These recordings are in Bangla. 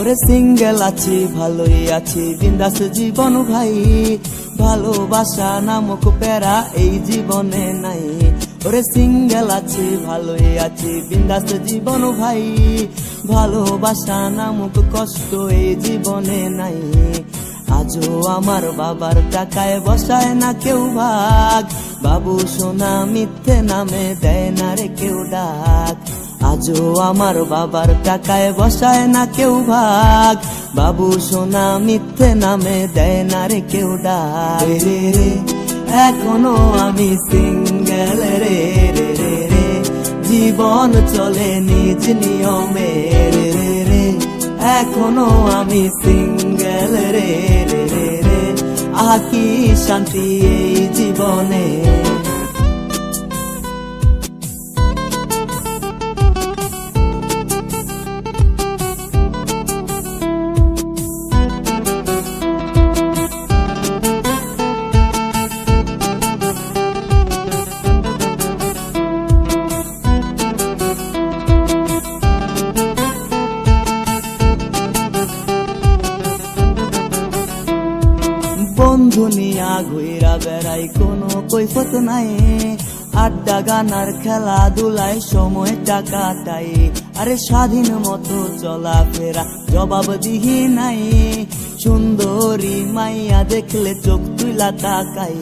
ওরে সিঙ্গেল আছি ভালোই আছি বিন্দাস জীবন ভাই, ভালোবাসা নামক প্যারা এই জীবনে নাই। ওরে সিঙ্গেল আছি ভালোই আছি বিন্দাস জীবন ভাই, ভালোবাসা নামক কষ্ট এই জীবনে নাই। আজও আমার বাবার টাকায় বসায় না কেউ ভাগ, বাবু সোনা মিথ্যে নামে দেয় না রে কেউ ডাক। আজও আমার বাবার টাকায় বসায় না কেউ ভাগ, বাবু সোনা মিথ্যে নামে দেয় না রে কেউ ডাক। রে রে এখনো আমি সিঙ্গেল রে রে রে রে, জীবন চলে নিজ নিয়মে রে রে রে, এখনো আমি সিঙ্গেল রে রে রে রে, আকি শান্তি এই জীবনে। বন্ধু নিয়া ঘুইরা বেড়াই কোনো কৈফত নাই, আড্ডা গানার খেলাধুলায় সময়টা কাটাই। আরে স্বাধীন মতো চলাফেরা জবাব দিহি নাই, সুন্দরী মাইয়া দেখলে চোখ তুইলা তাকাই।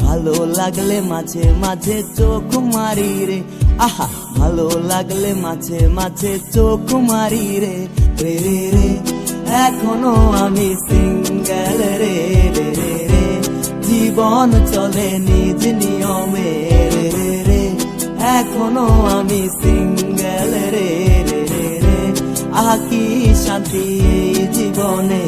ভালো লাগলে মাঝে মাঝে চোখ মারি রে, আহা ভালো লাগলে মাঝে মাঝে চোখ মারি রে রে রে রে, এখনো আমি সিঙ্গেল রে রে রে রে, জীবন চলে নিজ নিয়মে রে রে রে, এখনো আমি সিঙ্গেল রে রে রে রে, আকি শান্তি এই জীবনে।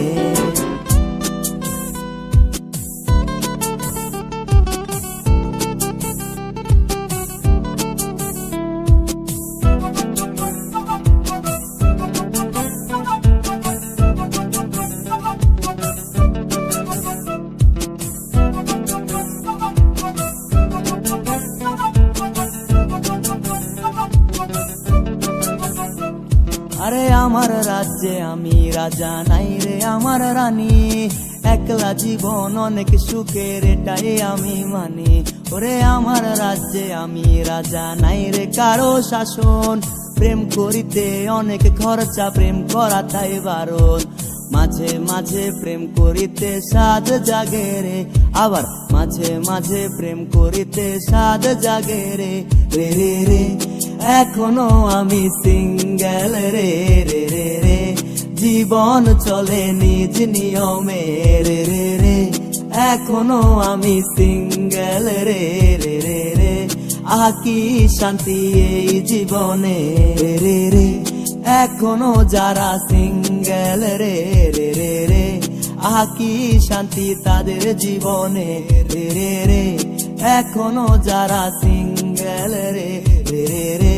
আরে আমার রাজ্যে আমি রাজা নাই রে আমার রানী, একলা জীবন অনেক সুখের এটাই আমি মানি। ওরে আমার রাজ্যে আমি রাজা নাই রে কারো শাসন, প্রেম করিতে অনেক খরচা প্রেম করা তাই বারণ। মাঝে মাঝে প্রেম করিতে সাধ জাগে রে, আবার মাঝে মাঝে প্রেম করিতে সাধ জাগে রে রে রে রে, এখনো আমি সিঙ্গেল রে রে রে রে, জীবন চলে নিজ নিয়মে রে রে রে, এখনো আমি সিঙ্গেল রে রে রে রে, আকি শান্তি এই জীবনে রে রে রে, এখনো যারা সিঙ্গেল রে রে রে রে, আকি শান্তি তাদের জীবনে রে রে রে, এখনো যারা সিঙ্গেল রে রে রে রে,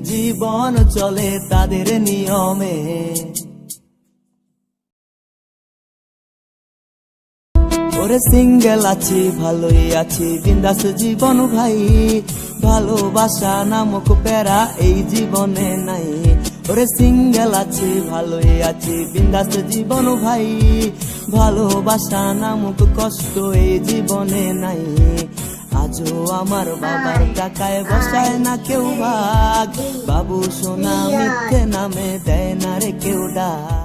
জীবন চলে তাদের নিয়মে। ওরে সিঙ্গেল আছি ভালোই আছি বিন্দাস জীবন ভাই, ভালোবাসা নামক প্যারা এই জীবনে নাই। ওরে সিঙ্গেল আছি ভালোই আছি বিন্দাস জীবন ভাই, ভালোবাসা নামক কষ্ট এই জীবনে নাই। আজও আমার বাবার টাকায় বসায় না কেউ ভাগ, বাবু সোনা মিথ্যে নামে দেয় না রে কেউ ডাক।